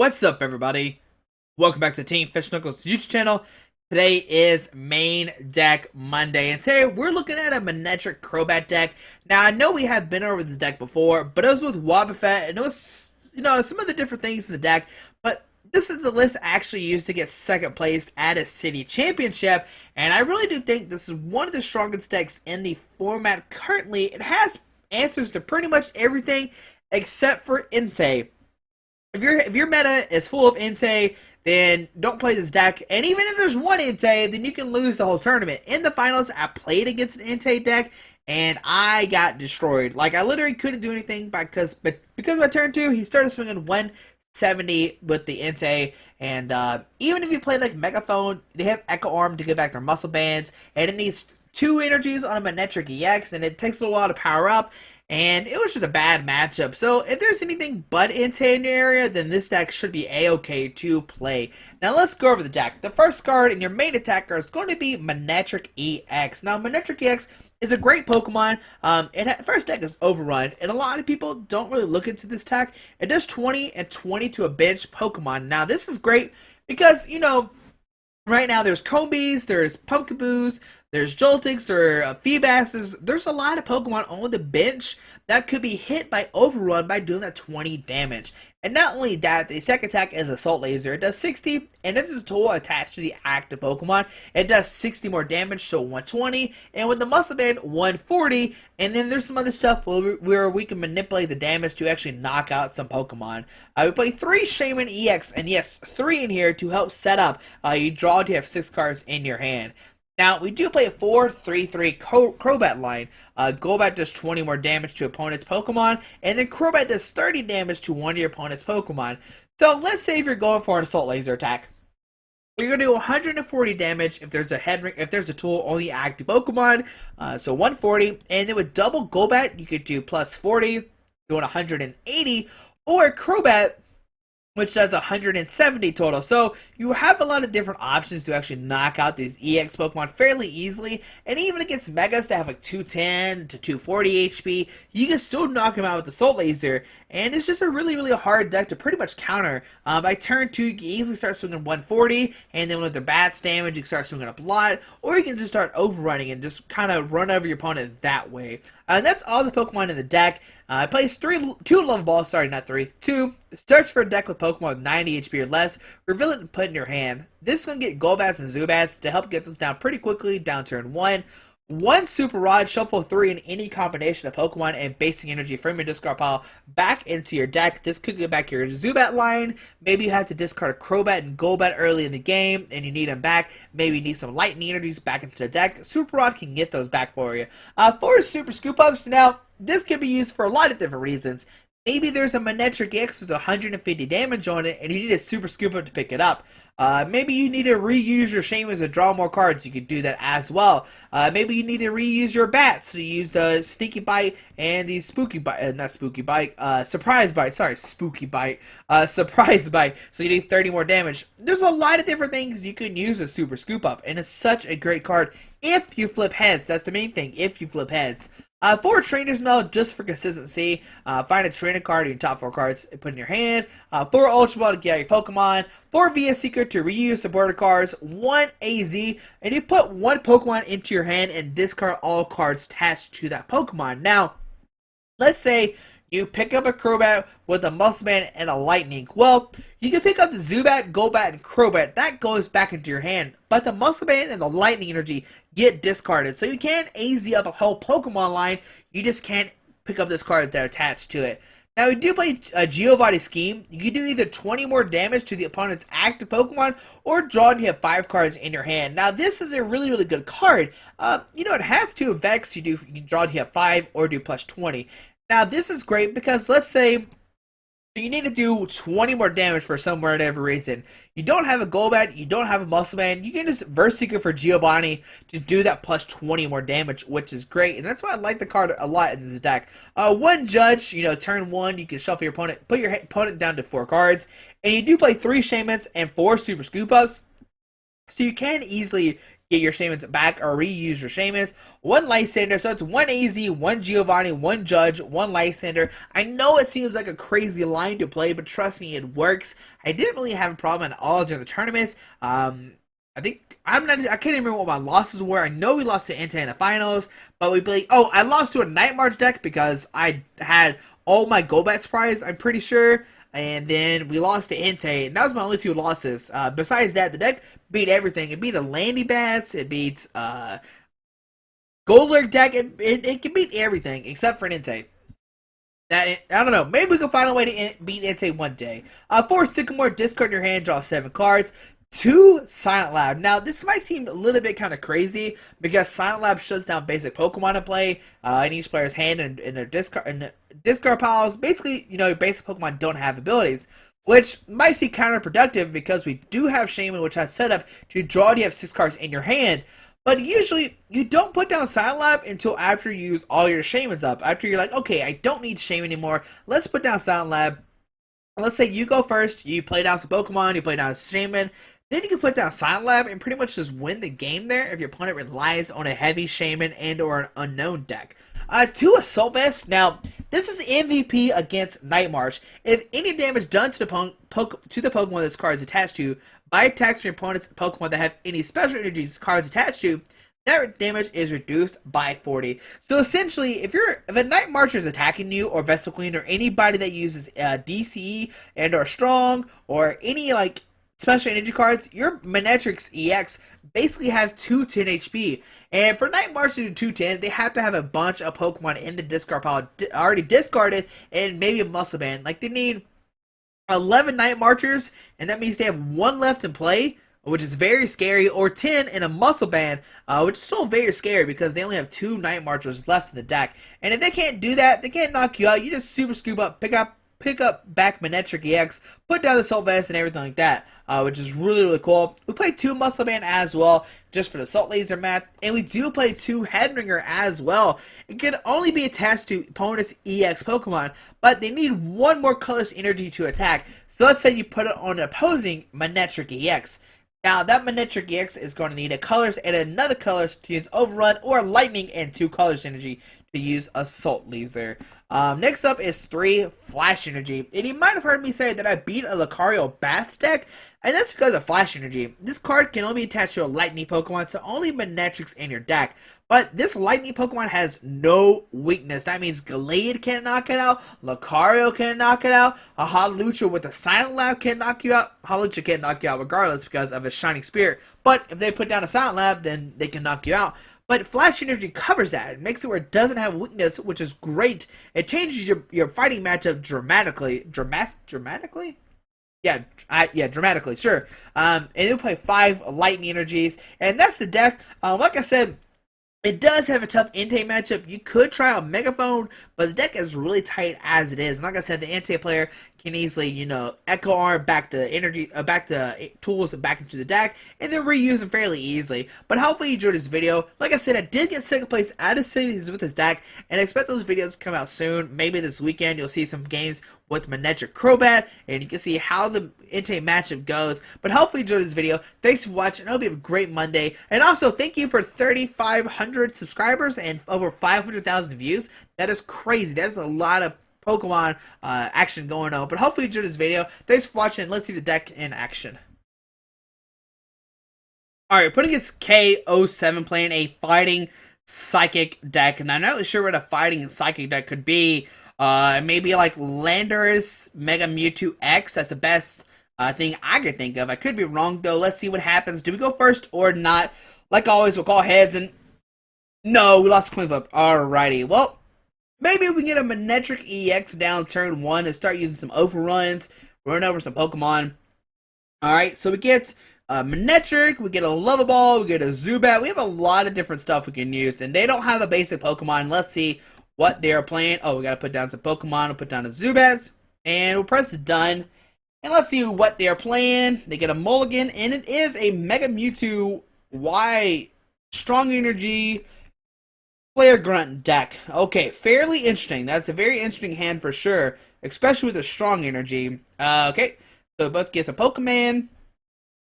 What's up, everybody? Welcome back to Team Fish Knuckles YouTube channel. Today is Main Deck Monday, and today we're looking at a Manectric Crobat deck. Now, I know we have been over this deck before, but it was with Wobbuffet, and it was, some of the different things in the deck, but this is the list I actually used to get second place at a city championship, and I really do think this is one of the strongest decks in the format currently. It has answers to pretty much everything except for Entei. If your meta is full of Entei, then don't play this deck. And even if there's one Entei, then you can lose the whole tournament. In the finals, I played against an Entei deck, and I got destroyed. Like, I literally couldn't do anything because of my turn 2, he started swinging 170 with the Entei. And even if you play like Megaphone, they have Echo Arm to get back their muscle bands, and it needs 2 energies on a Manectric EX, and it takes a little while to power up. And it was just a bad matchup. So if there's anything but Entei in your area, then this deck should be a-okay to play. Now let's go over the deck. The first card in your main attacker is going to be Manectric EX. Now Manectric EX is a great Pokemon. First deck is Overrun, and a lot of people don't really look into this deck. It does 20 and 20 to a bench Pokemon. Now this is great because, right now there's Combees, there's Pumpkaboos, there's Joltix, there are Feebasses. There's a lot of Pokemon on the bench that could be hit by Overrun by doing that 20 damage. And not only that, the second attack is Assault Laser. It does 60, and this is a tool attached to the active Pokemon. It does 60 more damage, so 120. And with the Muscle Band, 140. And then there's some other stuff where we can manipulate the damage to actually knock out some Pokemon. We play 3 Shaman EX, and yes, 3 in here to help set up. You draw to have 6 cards in your hand. Now, we do play a 4-3-3 Crobat line. Golbat does 20 more damage to opponent's Pokemon, and then Crobat does 30 damage to one of your opponent's Pokemon. So, let's say if you're going for an Assault Laser attack. You're going to do 140 damage if there's a tool on the active Pokemon, so 140. And then with double Golbat, you could do plus 40, doing 180, or Crobat, which does 170 total. So you have a lot of different options to actually knock out these EX Pokemon fairly easily. And even against Megas that have like 210 to 240 HP, you can still knock them out with the Assault Laser. And it's just a really, really hard deck to pretty much counter. By turn 2, you can easily start swinging 140. And then with the Bats damage, you can start swinging a lot. Or you can just start overrunning and just kind of run over your opponent that way. And that's all the Pokemon in the deck. It plays 2 Level Balls, sorry, not 3. 2. Search for a deck with Pokemon with 90 HP or less. Reveal it and put it in your hand. This is going to get Golbats and Zubats to help get those down pretty quickly down turn 1. 1 Super Rod, shuffle 3 in any combination of Pokemon and basic energy from your discard pile back into your deck. This could get back your Zubat line. Maybe you have to discard a Crobat and Golbat early in the game and you need them back. Maybe you need some lightning energies back into the deck. Super Rod can get those back for you. For Super Scoop Ups, now this can be used for a lot of different reasons. Maybe there's a Manectric X with 150 damage on it, and you need a Super Scoop Up to pick it up. Maybe you need to reuse your Shamans to draw more cards. You could do that as well. Maybe you need to reuse your Bats to use the Sneaky Bite and the Spooky Bite. Not Spooky Bite. Surprise Bite. Sorry, Spooky Bite. Surprise Bite. So you need 30 more damage. There's a lot of different things you can use a Super Scoop Up, and it's such a great card if you flip heads. That's the main thing, if you flip heads. For Trainer's Mail, just for consistency, find a trainer card in your top 4 cards and put in your hand. 4 Ultra Ball to get out your Pokemon. 4 VS Secret to reuse supporter cards. 1 AZ, and you put 1 Pokemon into your hand and discard all cards attached to that Pokemon. Now, let's say you pick up a Crobat with a Muscle Band and a Lightning. Well, you can pick up the Zubat, Golbat, and Crobat. That goes back into your hand. But the Muscle Band and the Lightning energy get discarded. So you can AZ up a whole Pokemon line. You just can't pick up this card that are attached to it. Now, we do play a Geovody Scheme. You can do either 20 more damage to the opponent's active Pokemon or draw and you have 5 cards in your hand. Now, this is a really, really good card. It has 2 effects. You can draw and you have 5 or do plus 20. Now, this is great because let's say you need to do 20 more damage for some whatever reason. You don't have a Golbat, you don't have a Muscle Man, you can just Verse Seeker for Giovanni to do that plus 20 more damage, which is great. And that's why I like the card a lot in this deck. 1 Judge, turn 1, you can shuffle your opponent, put your opponent down to 4 cards. And you do play 3 Shamans and 4 Super Scoop Ups. So you can easily get your Shaymins back or reuse your Shaymins. One Lysander, so it's one AZ, one Giovanni, one Judge, one Lysander. I know it seems like a crazy line to play, but trust me, it works. I didn't really have a problem at all during the tournaments. I can't even remember what my losses were. I know we lost to Entei in the finals, but we played. Oh, I lost to a Night March deck because I had all my Golbat's prize, I'm pretty sure. And then we lost to Entei, and that was my only two losses. Besides that, the deck beat everything. It beat the Landy Bats, it beat Goldlurk deck, it can beat everything except for Entei. I don't know. Maybe we can find a way to beat Entei one day. 4 Sycamore, discard your hand, draw 7 cards. 2 Silent Lab. Now, this might seem a little bit kind of crazy because Silent Lab shuts down basic Pokemon to play in each player's hand and in their discard piles. Basically, basic Pokemon don't have abilities, which might seem counterproductive because we do have Shaman, which has set up to draw you have 6 cards in your hand. But usually, you don't put down Silent Lab until after you use all your Shamans up. After you're like, okay, I don't need Shaman anymore. Let's put down Silent Lab. Let's say you go first. You play down some Pokemon. You play down a Shaman. Then you can put down Silent Lab and pretty much just win the game there if your opponent relies on a heavy Shaman and or an unknown deck. 2 Assault Vest. Now, this is the MVP against Night March. If any damage done to the Pokemon this card is attached to by attacks from your opponent's Pokemon that have any special energies cards attached to, that damage is reduced by 40. So essentially, if a Night Marcher is attacking you, or Vessel Queen, or anybody that uses DCE and or Strong, or any special energy cards, your Manectric EX basically have 210 HP. And for Night March to do 210, they have to have a bunch of Pokemon in the discard pile already discarded and maybe a Muscle Band. They need 11 Night Marchers, and that means they have 1 left in play, which is very scary, or 10 in a Muscle Band, which is still very scary because they only have 2 Night Marchers left in the deck. And if they can't do that, they can't knock you out. You just super scoop up, pick up back Manectric EX, put down the Assault Vest and everything like that, which is really, really cool. We play 2 Muscle Band as well, just for the Assault Laser math, and we do play 2 Headringer as well. It can only be attached to opponent's EX Pokemon, but they need 1 more colorless energy to attack. So let's say you put it on an opposing Manectric EX. Now, that Manectric EX is going to need a colors and another colors to use Overrun or Lightning, and 2 colors energy to use Assault Laser. Next up is 3 Flash Energy. And you might have heard me say that I beat a Lucario Bats deck, and that's because of Flash Energy. This card can only be attached to a Lightning Pokemon, so only Manectric's in your deck. But this Lightning Pokemon has no weakness. That means Gallade can't knock it out, Lucario can't knock it out, a Hawlucha with a Silent Lab can't knock you out. Hawlucha can't knock you out regardless because of his Shining Spirit. But if they put down a Silent Lab, then they can knock you out. But Flash Energy covers that. It makes it where it doesn't have weakness, which is great. It changes your fighting matchup dramatically. Dramatically? Yeah, dramatically, sure. And it'll play 5 Lightning Energies. And that's the deck. Like I said, it does have a tough Entei matchup. You could try a Megaphone, but the deck is really tight as it is. And like I said, the Entei player can easily, Echo Arm back the energy, back the tools back into the deck, and then reuse them fairly easily. But hopefully you enjoyed this video. Like I said, I did get 2nd place out of cities with this deck, and I expect those videos to come out soon. Maybe this weekend you'll see some games with Manectric Crobat, and you can see how the Entei matchup goes. But hopefully you enjoyed this video. Thanks for watching. I hope you have a great Monday. And also, thank you for 3,500 subscribers and over 500,000 views. That is crazy. That's a lot of Pokemon action going on. But hopefully you enjoyed this video. Thanks for watching. Let's see the deck in action. Alright, putting against K07, playing a Fighting Psychic deck. And I'm not really sure what a Fighting Psychic deck could be. Maybe like Landorus Mega Mewtwo X. That's the best thing I could think of. I could be wrong though. Let's see what happens. Do we go first or not? Like always, we'll call heads, and no, we lost coin flip. Alrighty, well, maybe we can get a Manectric EX down turn 1 and start using some overruns, run over some Pokemon. Alright, so we get Manectric, we get a Lovaball, we get a Zubat. We have a lot of different stuff we can use, and they don't have a basic Pokemon. Let's see what they are playing. Oh, we gotta put down some Pokemon. We'll put down the Zubats, and we'll press done. And let's see what they are playing. They get a Mulligan, and it is a Mega Mewtwo Y Strong Energy Flare Grunt deck. Okay, fairly interesting. That's a very interesting hand for sure, especially with the Strong Energy. Okay, so both get some Pokemon.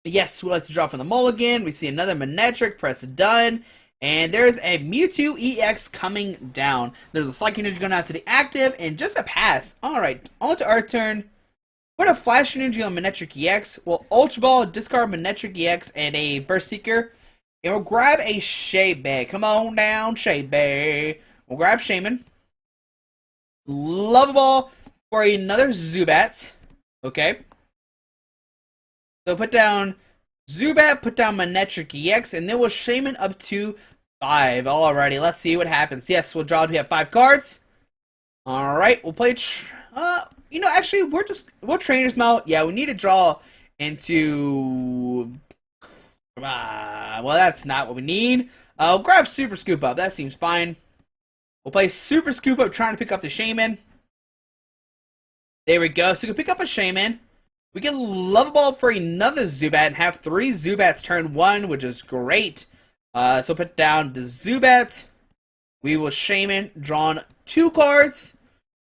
Yes, we'd like to draw from the mulligan. We see another Manectric, press done. And there's a Mewtwo EX coming down. There's a Psychic Energy going out to the active, and just a pass. Alright, on to our turn. Put a Flash Energy on Manectric EX. We'll Ultra Ball, discard Manectric EX, and a Burst Seeker. And we'll grab a Shade Bag. Come on down, Shade Bag. We'll grab Shaman. Love Ball for another Zubat. Okay. So put down Zubat, put down Manectric EX, and then we'll Shaman up to 5. Alrighty, let's see what happens. Yes, we'll draw. We have 5 cards. Alright, we'll play. Actually, we'll Trainer's Mount. Yeah, we need to draw into. Well, that's not what we need. We'll grab Super Scoop Up. That seems fine. We'll play Super Scoop Up, trying to pick up the Shaman. There we go. So we can pick up a Shaman. We can Love Ball for another Zubat and have 3 Zubats turn 1, which is great. So put down the Zubat. We will Shaman, drawn 2 cards.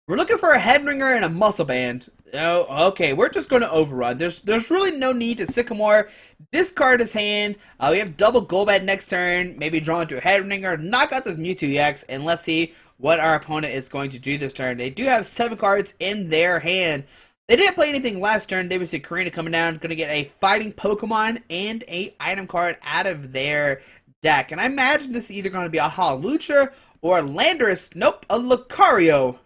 We're looking for a Head Ringer and a Muscle Band. Oh, okay, we're just going to overrun. There's really no need to Sycamore. Discard his hand. We have double Golbat next turn. Maybe draw into a Head Ringer. Knock out this Mewtwo EX, and let's see what our opponent is going to do this turn. They do have 7 cards in their hand. They didn't play anything last turn. They see Karina coming down, going to get a fighting Pokemon and a item card out of their deck. And I imagine this is either going to be a Hawlucha or a Landorus. Nope, a Lucario.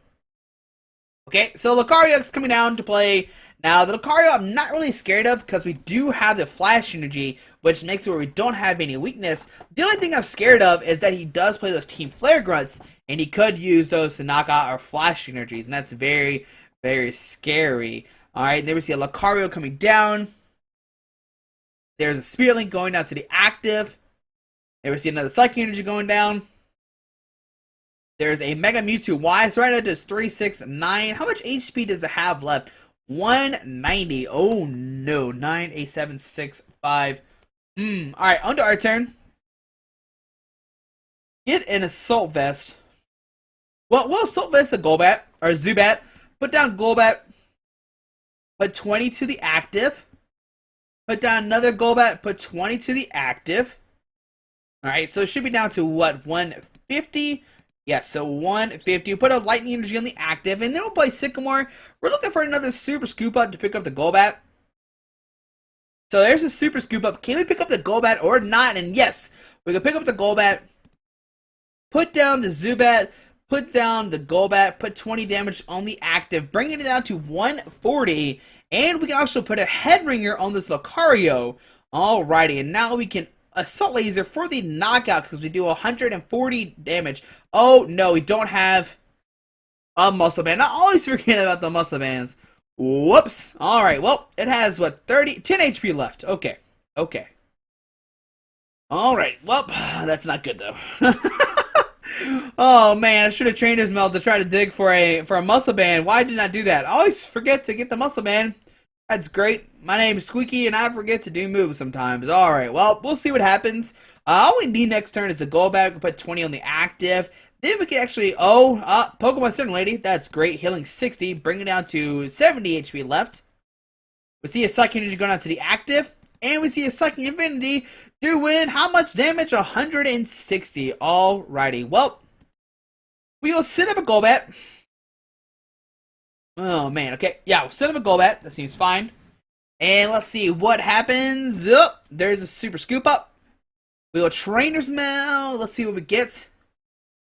Okay, so Lucario is coming down to play. Now, the Lucario I'm not really scared of because we do have the Flash Energy, which makes it where we don't have any weakness. The only thing I'm scared of is that he does play those Team Flare Grunts, and he could use those to knock out our Flash Energies, and that's very, very scary. Alright, there we see a Lucario coming down. There's a Spirit Link going down to the active. There we see another Psychic Energy going down. There's a Mega Mewtwo Y. So right now it does 369. How much HP does it have left? 190. Oh no. 9, 8, 7, 6, 5. Alright, on to our turn. Get an Assault Vest. Well, we'll Assault Vest a Golbat, or Zubat. Put down Golbat. Put 20 to the active. Put down another Golbat. Put 20 to the active. Alright, so it should be down to what? 150? Yeah, so 150. Put a Lightning Energy on the active, and then we'll play Sycamore. We're looking for another Super Scoop Up to pick up the Golbat. So there's a Super Scoop Up. Can we pick up the Golbat or not? And yes, we can pick up the Golbat. Put down the Zubat. Put down the Golbat. Put 20 damage on the active, bringing it down to 140. And we can also put a Head Ringer on this Lucario. Alrighty, and now we can Assault Laser for the knockout because we do 140 damage. Oh no, we don't have a Muscle Band. I always forget about the Muscle Bands. Whoops. Alright, well, it has what, 10 HP left. Okay. Alright, well, that's not good though. Oh man, I should have trained his meld to try to dig for a Muscle Band. Why did I do that? I always forget to get the Muscle Band. That's great. My name is Squeaky, and I forget to do moves sometimes. Alright, well, we'll see what happens. All we need next turn is a Golbat. We'll put 20 on the active. Then we can actually, Pokemon Center Lady. That's great. Healing 60, bring it down to 70 HP left. We see a Psychic Energy going out to the active. And we see a Psychic Infinity doing how much damage? 160. Alrighty, well, we will set up a Golbat. Oh, man, okay. Yeah, we'll set up a Golbat. That seems fine. And let's see what happens. Oh, there's a Super Scoop Up. We will Trainer's Mail. Let's see what we get.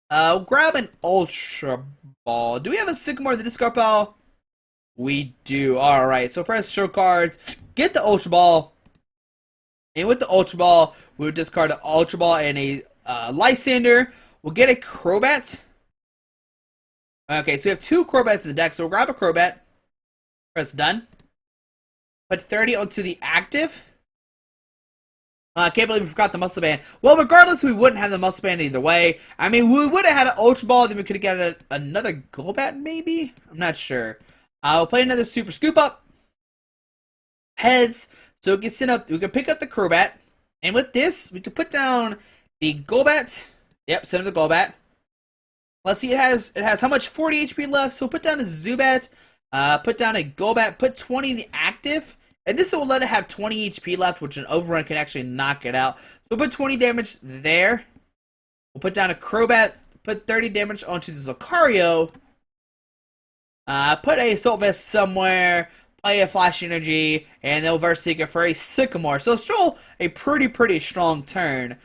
We'll grab an Ultra Ball. Do we have a Sycamore in the discard pile? We do. Alright, so press show cards. Get the Ultra Ball. And with the Ultra Ball, we'll discard an Ultra Ball and a Lysander. We'll get a Crobat. Okay, so we have 2 Crobats in the deck, so we'll grab a Crobat. Press done. Put 30 onto the active. I can't believe we forgot the Muscle Band. Well, regardless, we wouldn't have the Muscle Band either way. I mean, we would have had an Ultra Ball, then we could have got another Golbat, maybe? I'm not sure. We'll play another Super Scoop Up. Heads. So we can send up, we can pick up the Crobat. And with this, we can put down the Golbat. Yep, send up the Golbat. Let's see, it has how much? 40 HP left. So put down a Zubat. Put down a Golbat. Put 20 in the active. And this will let it have 20 HP left, which an overrun can actually knock it out. So we'll put 20 damage there. We'll put down a Crobat, put 30 damage onto this Lucario. Put a Assault Vest somewhere, play a Flash Energy, and they'll Verse Seeker for a Sycamore. So still a pretty strong turn.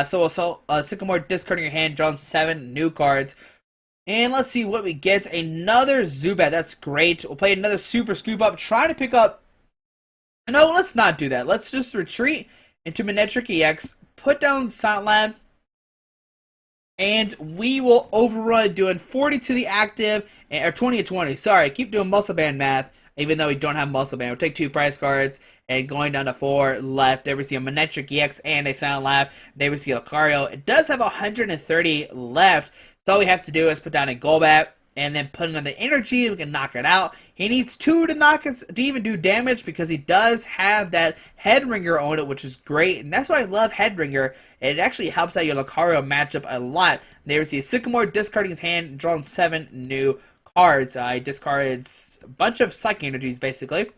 So Assault Sycamore, discarding your hand, drawing 7 new cards. And let's see what we get. Another Zubat, that's great. We'll play another Super Scoop Up, try to pick up... No, let's not do that. Let's just retreat into Manectric EX, put down Silent Lab, and we will overrun doing 40 to the active, or 20 to 20. Sorry, keep doing Muscle Band math, even though we don't have Muscle Band. We'll take 2 prize cards, and going down to 4 left, there we see a Manectric EX and a Silent Lab. There we see a Lucario. It does have 130 left, so all we have to do is put down a Crobat, and then put another energy, and we can knock it out. He needs 2 to knock us to even do damage, because he does have that Head Ringer on it, which is great. And that's why I love Head Ringer. It actually helps out your Lucario matchup a lot. There we see Sycamore discarding his hand, drawing 7 new cards. He discards a bunch of Psychic Energies, basically.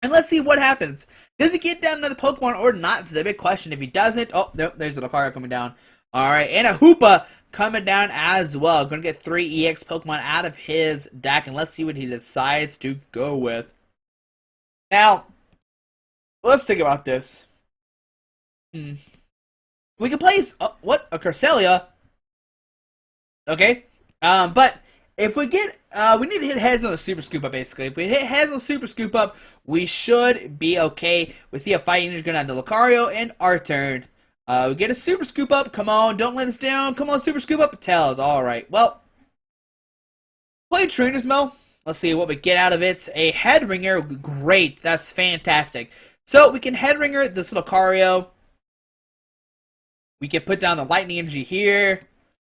And let's see what happens. Does he get down another Pokemon or not? It's a big question. If he doesn't, oh, nope, there's a Lucario coming down. Alright, and a Hoopa coming down as well. Going to get 3 EX Pokemon out of his deck, and let's see what he decides to go with. Now, let's think about this. We can place a Cresselia. Okay, but if we get, we need to hit heads on a Super Scoop Up, basically. If we hit heads on Super Scoop Up, we should be okay. We see a Fighting Energy going down to Lucario, and our turn. We get a Super Scoop Up. Come on, don't let us down. Come on, Super Scoop Up. Tails. Alright, well. Play Trainer's Mill. Let's see what we get out of it. A Head Ringer. Great. That's fantastic. So, we can Head Ringer this Lucario. We can put down the Lightning Energy here.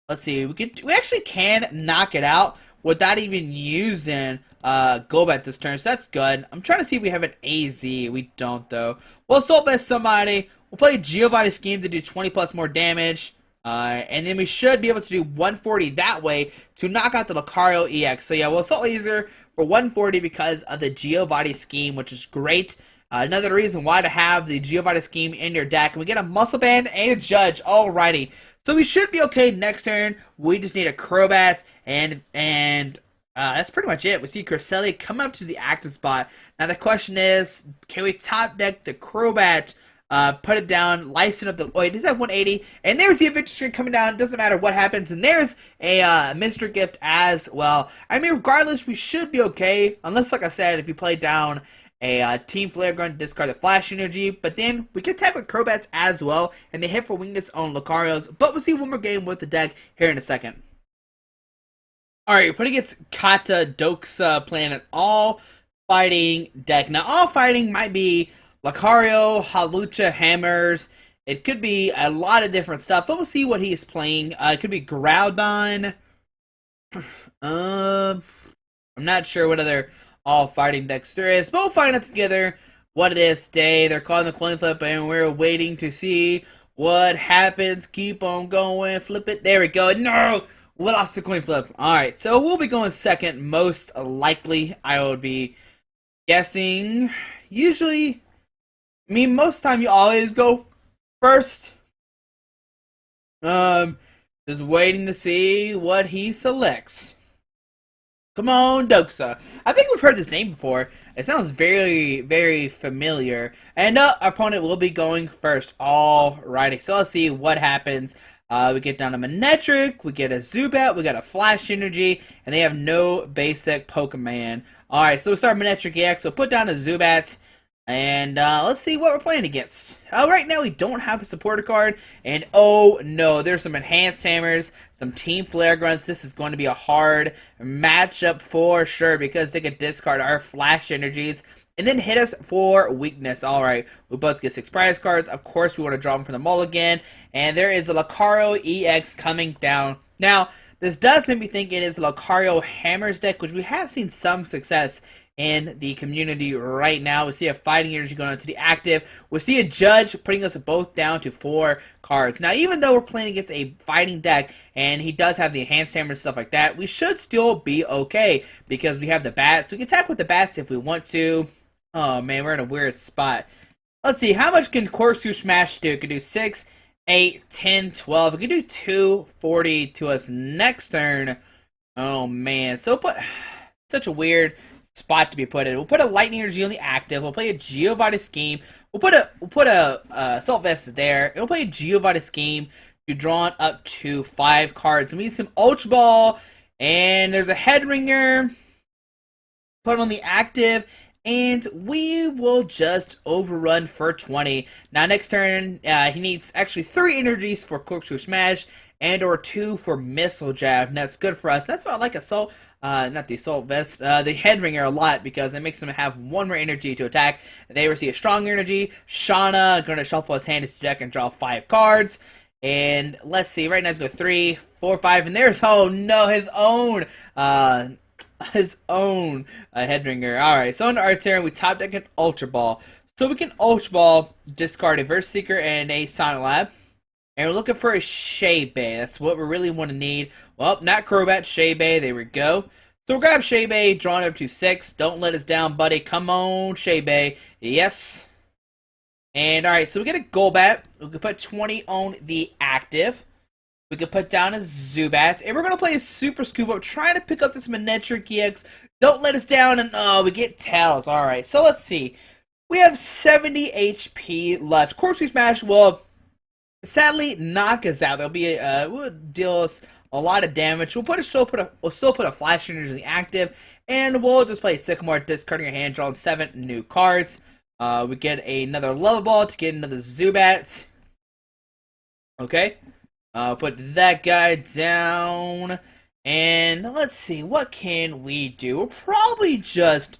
Let's see. We actually can knock it out without even using Crobat this turn. So, that's good. I'm trying to see if we have an AZ. We don't, though. We'll Assault Vest somebody. We'll play Giovanni Scheme to do 20 plus more damage. And then we should be able to do 140 that way to knock out the Lucario EX. So yeah, we'll Assault Laser for 140 because of the Giovanni Scheme, which is great. Another reason why to have the Giovanni Scheme in your deck. And we get a Muscle Band and a Judge. Alrighty. So we should be okay next turn. We just need a Crobat. And that's pretty much it. We see Cresselia coming up to the active spot. Now the question is, can we top deck the Crobat? Put it down, license up the... Wait, does that have 180? And there's the Adventure String coming down. Doesn't matter what happens. And there's a Mystery Gift as well. I mean, regardless, we should be okay. Unless, like I said, if you play down a Team Flare Gun, discard the Flash Energy. But then we can tap with Crobats as well. And they hit for weakness on Lucarios. But we'll see one more game with the deck here in a second. Alright, we're putting against Kata Doxa, playing an all-fighting deck. Now, all-fighting might be Lucario, Hawlucha, Hammers. It could be a lot of different stuff, but we'll see what he's playing. It could be Groudon. I'm not sure what other all-fighting decks there is, but we'll find out together what it is today. They're calling the coin flip, and we're waiting to see what happens. Keep on going. Flip it. There we go. No! We lost the coin flip. Alright, so we'll be going second, most likely. I would be guessing. Usually... I mean, most time you always go first. Just waiting to see what he selects. Come on, Doxa. I think we've heard this name before. It sounds very familiar. And our opponent will be going first. Alrighty, so let's see what happens. We get down to Manectric, we get a Zubat, we got a Flash Energy, and they have no basic Pokemon. Alright, so we start Manectric EX, so put down a Zubat. And let's see what we're playing against. Right now we don't have a supporter card, and oh no, there's some enhanced hammers, some Team Flare Grunts. This is going to be a hard matchup for sure because they could discard our Flash Energies and then hit us for weakness. Alright, we both get 6 prize cards. Of course, we want to draw them from the mulligan, and there is a Lucario EX coming down. Now, this does make me think it is a Lucario Hammers deck, which we have seen some success in the community right now. We see a Fighting Energy going on to the active. We see a Judge putting us both down to 4 cards. Now, even though we're playing against a fighting deck, and he does have the enhanced hammer and stuff like that, we should still be okay, because we have the bats. We can tap with the bats if we want to. Oh man, we're in a weird spot. Let's see, how much can Corkscrew Smash do? It can do 6, 8, 10, 12. It can do 240 to us next turn. Oh man, so put such a weird spot to be put in. We'll put a Lightning Energy on the active. We'll play a Geovita Scheme. We'll put a Assault Vest there. We'll play a Geovita Scheme to draw up to 5 cards. And we need some Ultra Ball, and there's a Head Ringer. Put on the active, and we will just overrun for 20. Now next turn, he needs actually 3 energies for Corkscrew Smash and or 2 for Missile Jab. And that's good for us. That's why I like Assault, not the Assault Vest, the Head Ringer a lot, because it makes him have 1 more energy to attack. They receive a strong energy. Shauna going to shuffle his hand into deck and draw 5 cards. And let's see, right now it's go 3, 4, 5, and there's, oh no, his own Head Ringer. Alright, so into our turn, we top deck an Ultra Ball. So we can Ultra Ball, discard a Verse Seeker and a Sonic Lab. And we're looking for a Shea Bay. That's what we really want to need. Well, not Crobat, Shea Bay. There we go. So we'll grab Shea Bay, drawn up to 6. Don't let us down, buddy. Come on, Shea Bay. Yes. And alright, so we get a Golbat. We can put 20 on the active. We can put down a Zubat. And we're going to play a Super Scoop Up, trying to pick up this Manectric EX. Don't let us down, and we get Tails. Alright, so let's see. We have 70 HP left. Corkscrew Smash will sadly knock us out. There'll be will deal us a lot of damage. We'll still put a Flash Energy in the active, and we'll just play Sycamore, discarding your hand, drawing 7 new cards. We get another Lava Ball to get another Zubat. Okay. Put that guy down. And let's see, what can we do? We'll probably just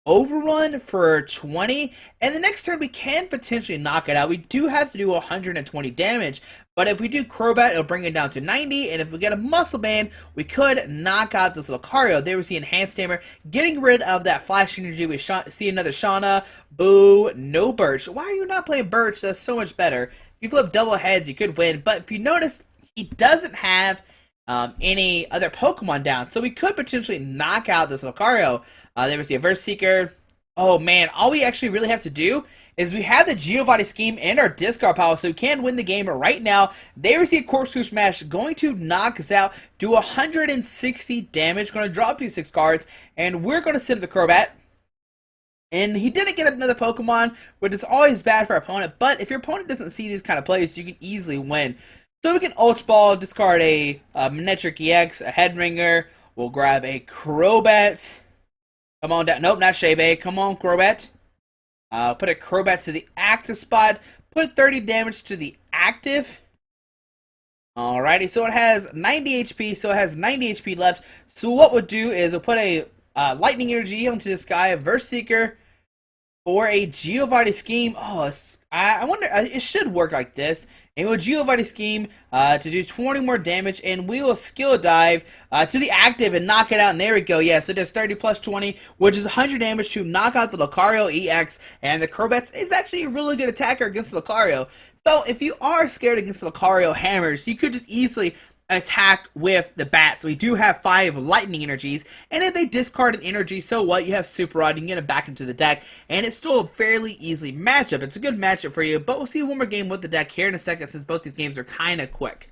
overrun for 20. And the next turn we can potentially knock it out. We do have to do 120 damage. But if we do Crobat, it'll bring it down to 90. And if we get a Muscle Band, we could knock out this Lucario. There we see Enhanced Hammer. Getting rid of that Flash Energy, we see another Shauna. Boo, no Birch. Why are you not playing Birch? That's so much better. If you flip double heads, you could win. But if you notice, he doesn't have any other Pokemon down. So we could potentially knock out this Lucario. There we see a Verse Seeker. Oh man, all we actually really have to do is we have the Geovita Scheme and our discard pile, so we can win the game right now. They receive Corkscrew Smash, going to knock us out, do 160 damage, going to drop to 6 cards, and we're going to send the Crobat. And he didn't get another Pokemon, which is always bad for our opponent, but if your opponent doesn't see these kind of plays, you can easily win. So we can Ultra Ball, discard a Manectric EX, a Head Ringer, we'll grab a Crobat. Come on down, nope, not Shea Bay, come on Crobat. Put a Crobat to the active spot. Put 30 damage to the active. Alrighty, so it has 90 HP, so it has 90 HP left. So what we'll do is we'll put a Lightning Energy onto this guy, a Verse Seeker, for a Geovita Scheme. Oh, I wonder, it should work like this. And we'll Geovita Scheme to do 20 more damage, and we will Skill Dive to the active and knock it out, and there we go. Yeah, so it does 30 plus 20, which is 100 damage to knock out the Lucario EX, and the Crobat is actually a really good attacker against the Lucario. So if you are scared against the Lucario hammers, you could just easily attack with the bats. We do have 5 lightning energies, and if they discard an energy, so what? You have Super Rod, you can get it back into the deck, and it's still a fairly easy matchup. It's a good matchup for you, but we'll see one more game with the deck here in a second, since both these games are kind of quick.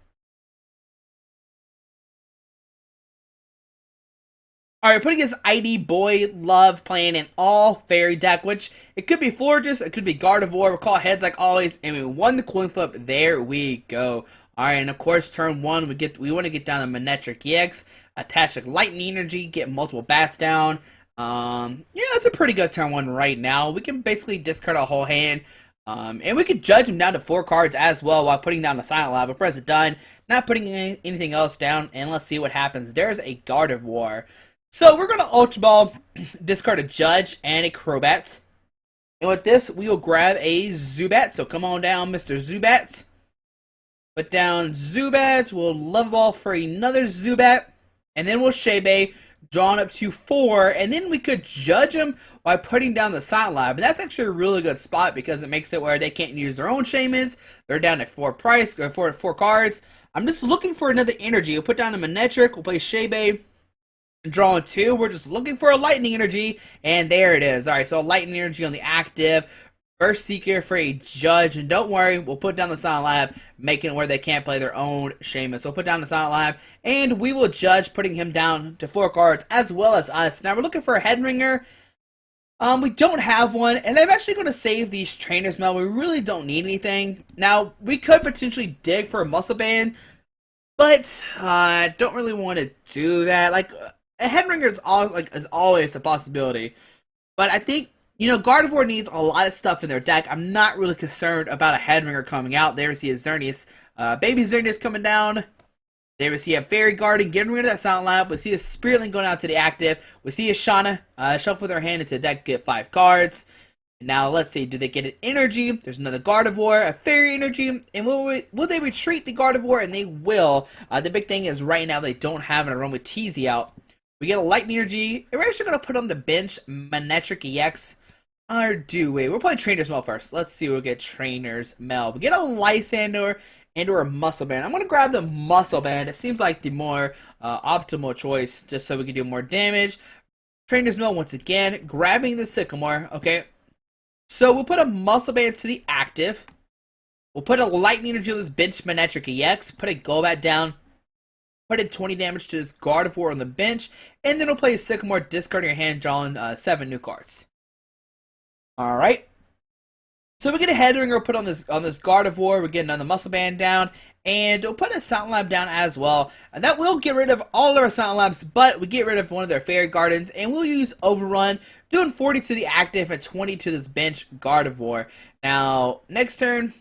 Alright, putting his ID Boy Love, playing an all fairy deck, which it could be Florges, it could be Gardevoir, we'll call heads like always, and we won the coin flip. There we go. Alright, and of course, turn 1, we want to get down the Manectric EX, attach like Lightning Energy, get multiple bats down. Yeah, it's a pretty good turn 1 right now. We can basically discard a whole hand, and we could judge him down to 4 cards as well while putting down the Silent Lab. But press it done, not putting anything else down, and let's see what happens. There's a Gardevoir. So we're going to Ultra Ball, discard a Judge and a Crobat. And with this, we will grab a Zubat. So come on down, Mr. Zubat. Put down Zubat, we'll Love Ball for another Zubat, and then we'll Shea Bay, drawn up to 4, and then we could judge them by putting down the Silent Lab. And that's actually a really good spot because it makes it where they can't use their own Shaymans. They're down at 4 price, or 4 cards. I'm just looking for another energy. We'll put down the Manectric, we'll play Shea Bay, Drawing 2, we're just looking for a lightning energy, and there it is. Alright, so lightning energy on the active. Burst Seeker for a judge, and don't worry, we'll put down the Silent Lab, making it where they can't play their own Shaman. So we'll put down the Silent Lab, and we will judge, putting him down to 4 cards, as well as us. Now we're looking for a Headringer. We don't have one, and I'm actually going to save these Trainers Mail. We really don't need anything. Now, we could potentially dig for a Muscle Band, but I don't really want to do that. Like, a Headringer is always a possibility, but I think, you know, Gardevoir needs a lot of stuff in their deck. I'm not really concerned about a Headringer coming out. There we see a Xerneas, baby Xerneas coming down. There we see a Fairy Garden getting rid of that Silent Lab. We see a Spiritling going out to the active. We see a Shauna shuffle their hand into the deck, get 5 cards. And now let's see, do they get an Energy? There's another Gardevoir, a Fairy Energy, and will they retreat the Gardevoir? And they will. The big thing is right now they don't have an Aromatisse out. We get a Lightning Energy, and we're actually going to put on the bench Manectric EX. Or do we? We'll play Trainer's Mail first. Let's see, we'll get Trainer's Mail. We get a Lysander and or a Muscle Band. I'm going to grab the Muscle Band. It seems like the more optimal choice, just so we can do more damage. Trainer's Mail once again, grabbing the Sycamore, okay? So we'll put a Muscle Band to the active. We'll put a Lightning Energy on this bench Manectric EX, put a Golbat down, put in 20 damage to this Gardevoir on the bench, and then we'll play a Sycamore, discarding your hand, drawing 7 new cards. Alright. So we get a Headringer put on this Gardevoir. We're getting another Muscle Band down, and we'll put a Silent Lab down as well. And that will get rid of all our Silent Labs, but we get rid of one of their Fairy Gardens, and we'll use Overrun, doing 40 to the active and 20 to this bench Gardevoir. Now, next turn,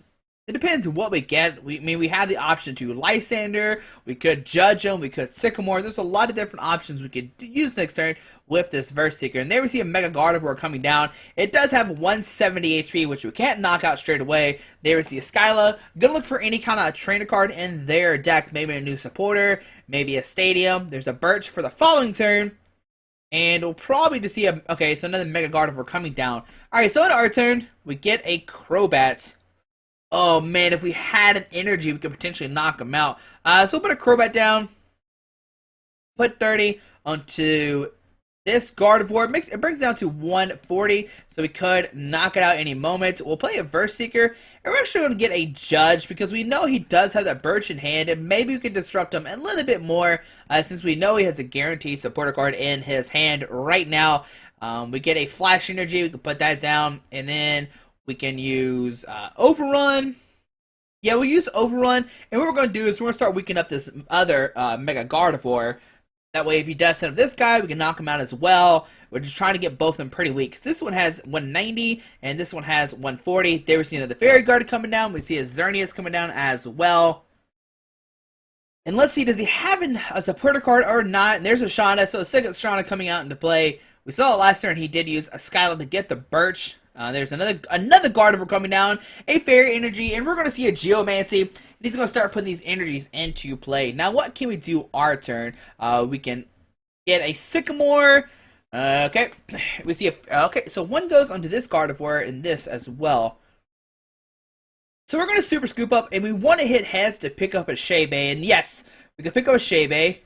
it depends what we get. We have the option to Lysander, we could Judge him, we could Sycamore. There's a lot of different options we could use next turn with this Verse Seeker. And there we see a Mega Gardevoir coming down. It does have 170 HP, which we can't knock out straight away. There we see a Skyla. Gonna look for any kind of trainer card in their deck. Maybe a new supporter, maybe a Stadium. There's a Birch for the following turn. And we'll probably just see okay, so another Mega Gardevoir coming down. Alright, so in our turn, we get a Crobat. Oh man, if we had an Energy, we could potentially knock him out. So we'll put a Crobat down. Put 30 onto this Gardevoir. It brings down to 140, so we could knock it out any moment. We'll play a Verse Seeker, and we're actually going to get a Judge, because we know he does have that Birch in hand, and maybe we can disrupt him a little bit more, since we know he has a guaranteed supporter card in his hand right now. We get a Flash Energy, we can put that down, and then we can use Overrun. Yeah, we'll use Overrun, and what we're going to do is we're going to start weakening up this other Mega Gardevoir. That way, if he does set up this guy, we can knock him out as well. We're just trying to get both of them pretty weak, because this one has 190, and this one has 140. There we see another Fairy Guard coming down. We see a Xerneas coming down as well. And let's see, does he have a supporter card or not? And there's a Shauna, so a second Shauna coming out into play. We saw it last turn, he did use a Skyla to get the Birch. There's another Gardevoir coming down, a Fairy Energy, and we're going to see a Geomancy. And he's going to start putting these energies into play. Now, what can we do our turn? We can get a Sycamore. Okay, we see okay, so one goes onto this Gardevoir and this as well. So we're going to Super Scoop up, and we want to hit heads to pick up a Shaybe. And yes, we can pick up a Shaybe.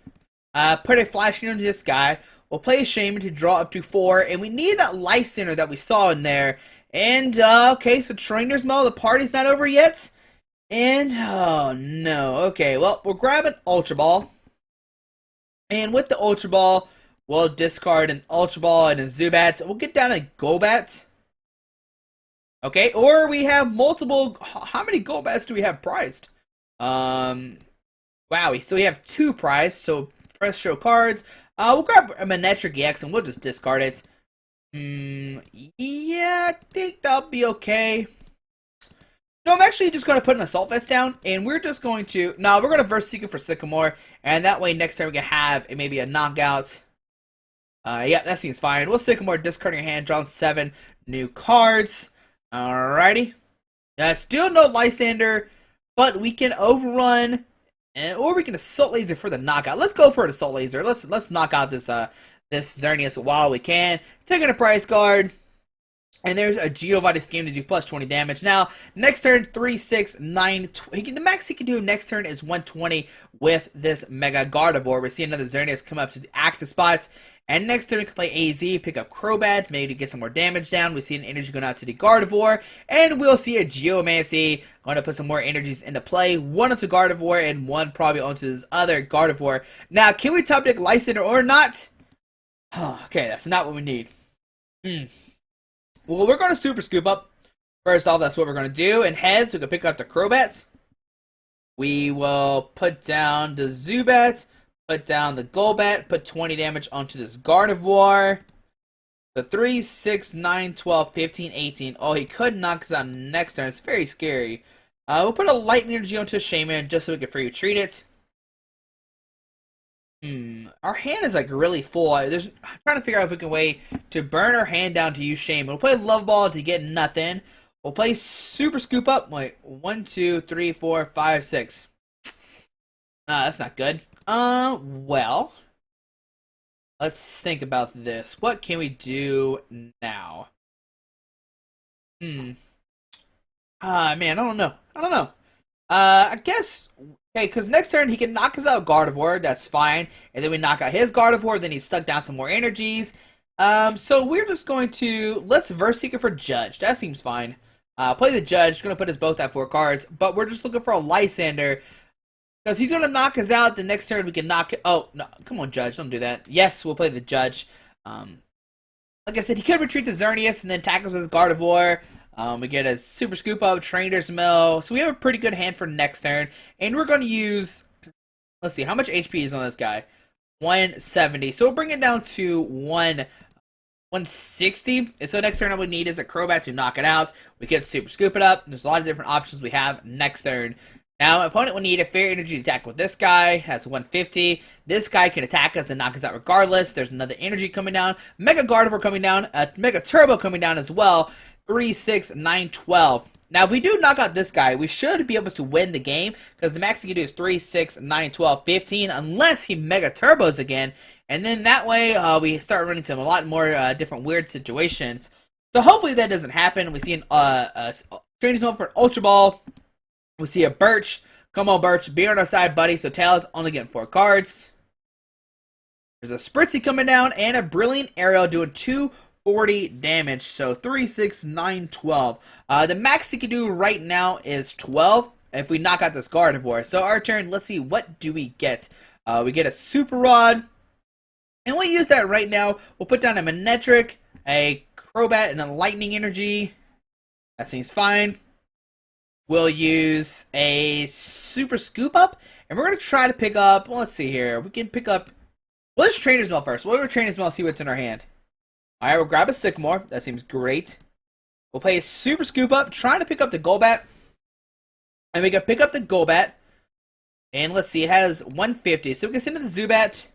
Put a Flash into this guy. We'll play a Shaman to draw up to 4, and we need that Lysander that we saw in there. And, okay, so Trainer's Mail, the party's not over yet. And, oh no, okay, well, we'll grab an Ultra Ball. And with the Ultra Ball, we'll discard an Ultra Ball and a Zubat. We'll get down a Golbat. Okay, or we have multiple, how many Golbats do we have prized? Wow, so we have 2 prized, so press show cards. We'll grab a Manectric EX and we'll just discard it. Yeah, I think that'll be okay. No, I'm actually just going to put an Assault Vest down, and we're just going to... No, we're going to Verse Seeker for Sycamore, and that way next time we can have maybe a knockout. Yeah, that seems fine. We'll Sycamore, discarding your hand, drawing 7 new cards. Alrighty. Still no Lysander, but we can Overrun... or we can Assault Laser for the knockout. Let's go for an Assault Laser. Let's knock out this this Xerneas while we can. Taking a price card. And there's a Giovanni scheme to do plus 20 damage. Now, next turn, 3, 6, 9, the max he can do next turn is 120 with this Mega Gardevoir. We see another Xerneas come up to the active spots. And next turn, we can play AZ, pick up Crobat, maybe to get some more damage down. We see an energy going out to the Gardevoir. And we'll see a Geomancy going to put some more energies into play. One onto Gardevoir and one probably onto this other Gardevoir. Now, can we top deck Lysander or not? Okay, that's not what we need. Well, we're going to Super Scoop up. First off, that's what we're going to do. And heads, we can pick up the Crobats. We will put down the Zubat, put down the Golbat, put 20 damage onto this Gardevoir. The 3, 6, 9, 12, 15, 18. Oh, he could knock us out next turn. It's very scary. We'll put a Lightning Energy onto a Shaman just so we can free retreat it. Our hand is like really full. I'm trying to figure out if we can wait to burn our hand down to use Shame. We'll play Love Ball to get nothing. We'll play Super Scoop up. Wait, 1, 2, 3, 4, 5, 6. That's not good. Well, let's think about this. What can we do now? Man, I don't know. I guess. Okay, because next turn he can knock us out Gardevoir, that's fine. And then we knock out his Gardevoir, then he's stuck down some more energies. So we're just going to, let's Verse Seeker for Judge. That seems fine. Play the Judge, going to put us both at 4 cards. But we're just looking for a Lysander. Because he's going to knock us out, the next turn we can knock it. Oh, no, come on Judge, don't do that. Yes, we'll play the Judge. Like I said, he could retreat the Xerneas and then tackles his Gardevoir. We get a Super Scoop Up, Trainer's Mill. So we have a pretty good hand for next turn. And we're going to use, let's see, how much HP is on this guy? 170. So we'll bring it down to 160. And so next turn all we need is a Crobat to knock it out. We can Super Scoop it up. There's a lot of different options we have next turn. Now, my opponent will need a Fairy Energy attack with this guy. Has 150. This guy can attack us and knock us out regardless. There's another energy coming down. Mega Gardevoir coming down. Mega Turbo coming down as well. 3, 6, 9, 12. Now, if we do knock out this guy, we should be able to win the game, because the max he can do is 3, 6, 9, 12, 15, unless he Mega Turbos again, and then that way, we start running into a lot more different weird situations. So hopefully that doesn't happen. We see a Training Zone for an Ultra Ball. We see a Birch. Come on, Birch, be on our side, buddy. So Tails only getting 4 cards. There's a Spritzy coming down, and a Brilliant Arrow doing 240 damage, so 3, 6, 9, 12. The max he can do right now is 12 if we knock out this Gardevoir. So our turn, let's see, what do we get? We get a Super Rod, and we'll use that right now. We'll put down a Manectric, a Crobat, and a Lightning Energy. That seems fine. We'll use a Super Scoop Up, and we're going to try to pick up, well, let's see here. We can pick up, well, let's Trainer's Mill first. We'll go Trainer's Mill and see what's in our hand. Alright, we'll grab a Sycamore. That seems great. We'll play a Super Scoop Up, trying to pick up the Golbat. And we can pick up the Golbat. And let's see, it has 150. So we can send it to the Zubat,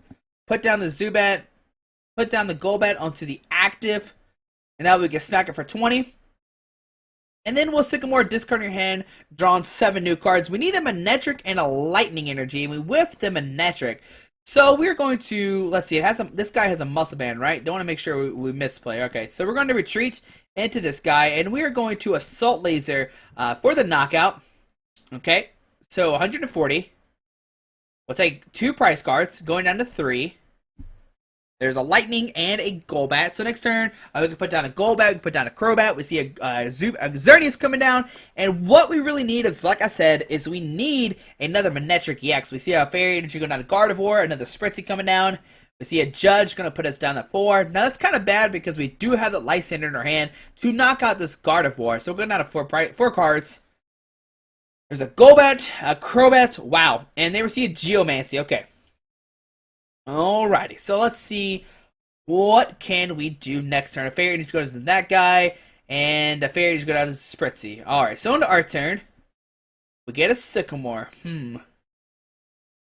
put down the Zubat, put down the Golbat onto the active. And that way we can smack it for 20. And then we'll Sycamore, discard your hand, drawing 7 new cards. We need a Manectric and a Lightning Energy, and we whiff the Manectric. So we're going to, let's see, this guy has a Muscle Band, right? Don't want to make sure we misplay. Okay, so we're going to retreat into this guy, and we are going to Assault Laser for the knockout. Okay, so 140. We'll take 2 price cards, going down to 3. There's a Lightning and a Golbat. So next turn, we can put down a Golbat, we can put down a Crobat. We see a Xerneas coming down. And what we really need is, like I said, is we need another Manectric EX. We see a Fairy Energy going down to Gardevoir, another Spritzy coming down. We see a Judge going to put us down at 4. Now that's kind of bad because we do have the Lysander in our hand to knock out this Gardevoir. So we're going down to 4 cards. There's a Golbat, a Crobat, wow. And they receive Geomancy, okay. Alrighty, so let's see what can we do next turn. A Fairy Energy goes to that guy, and a Fairy Energy goes down to Spritzy. Alright, so into our turn, we get a Sycamore.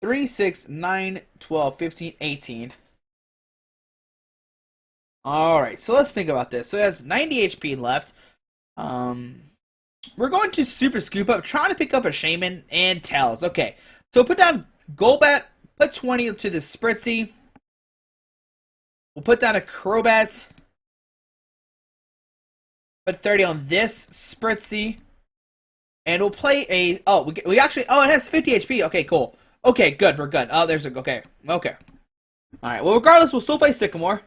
3, 6, 9, 12, 15, 18. Alright, so let's think about this. So it has 90 HP left. We're going to Super Scoop Up, trying to pick up a Shaman and Tails. Okay, so put down Golbat. Put 20 to the Spritzy. We'll put down a Crobat. Put 30 on this Spritzy. And we'll play a... Oh, we actually... Oh, it has 50 HP. Okay, cool. Okay, good. We're good. Oh, there's a... Okay. Okay. Alright, well, regardless, we'll still play Sycamore.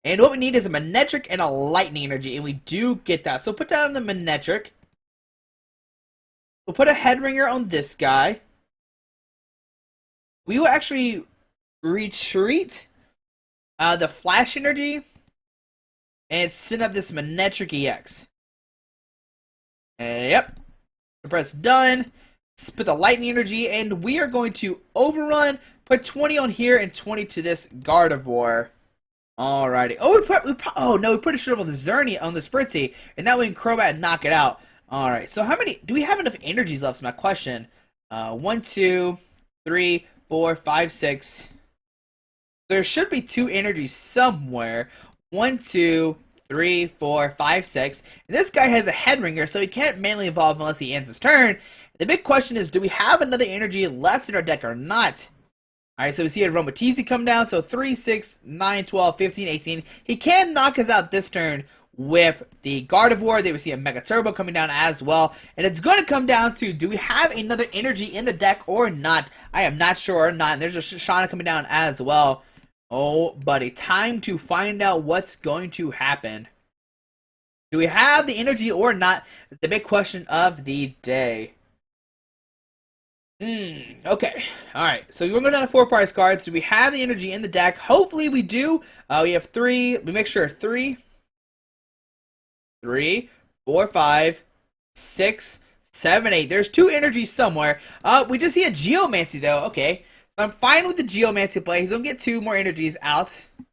And what we need is a Manectric and a Lightning Energy. And we do get that. So put down the Manectric. We'll put a Headringer on this guy. We will actually retreat the Flash Energy. And send up this Manectric EX. Yep. Press done. Put the Lightning Energy, and we are going to overrun. Put 20 on here and 20 to this Gardevoir. Alrighty. Oh, we put a shield on the Zerny on the Spritzy, and that way we can Crobat and knock it out. Alright. So how many do we have enough energies left? Is my question. 1, 2, 3, 4, 5, 6. There should be 2 energies somewhere. 1, 2, 3, 4, 5, 6. And this guy has a Headringer, so he can't manually evolve unless he ends his turn. The big question is, do we have another energy left in our deck or not? Alright, so we see a Romatizi come down. So 3, 6, 9, 12, 15, 18. He can knock us out this turn with the Gardevoir. They will see a Mega Turbo coming down as well. And it's going to come down to, do we have another energy in the deck or not? I am not sure or not. And there's a Shauna coming down as well. Oh, buddy. Time to find out what's going to happen. Do we have the energy or not? It's the big question of the day. Okay. Alright. So we're going down to 4 prize cards. Do we have the energy in the deck? Hopefully we do. We have 3. We make sure 3, 4, 5, 6, 7, 8. There's 2 energies somewhere. We just see a Geomancy though. Okay. So I'm fine with the Geomancy play. He's going to get 2 more energies out. It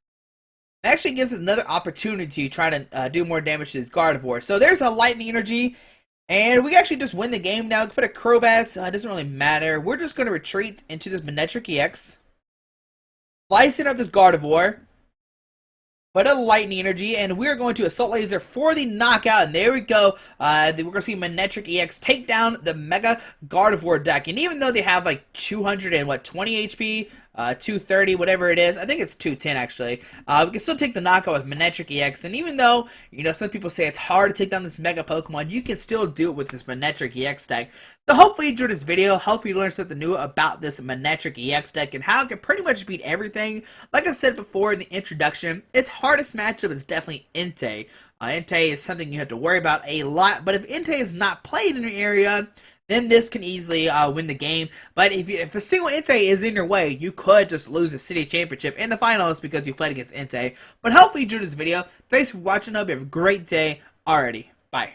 actually gives us another opportunity to try to do more damage to this Gardevoir. So there's a Lightning Energy. And we actually just win the game now. We can put a Crobat. It doesn't really matter. We're just going to retreat into this Manectric EX. Slice in of this Gardevoir. Put a Lightning Energy. And we're going to Assault Laser for the knockout. And there we go. We're going to see Manectric EX take down the Mega Gardevoir deck. And even though they have like 220 HP... 230, whatever it is. I think it's 210 actually. We can still take the knockout with Manectric EX, and even though, you know, some people say it's hard to take down this Mega Pokemon, you can still do it with this Manectric EX deck. So hopefully you enjoyed this video. Hopefully you learned something new about this Manectric EX deck and how it can pretty much beat everything. Like I said before in the introduction, its hardest matchup is definitely Entei. Entei is something you have to worry about a lot, but if Entei is not played in your area, then this can easily win the game. But if a single Entei is in your way, you could just lose the city championship in the finals because you played against Entei. But hopefully you enjoyed this video. Thanks for watching. I hope you have a great day. Alrighty, bye.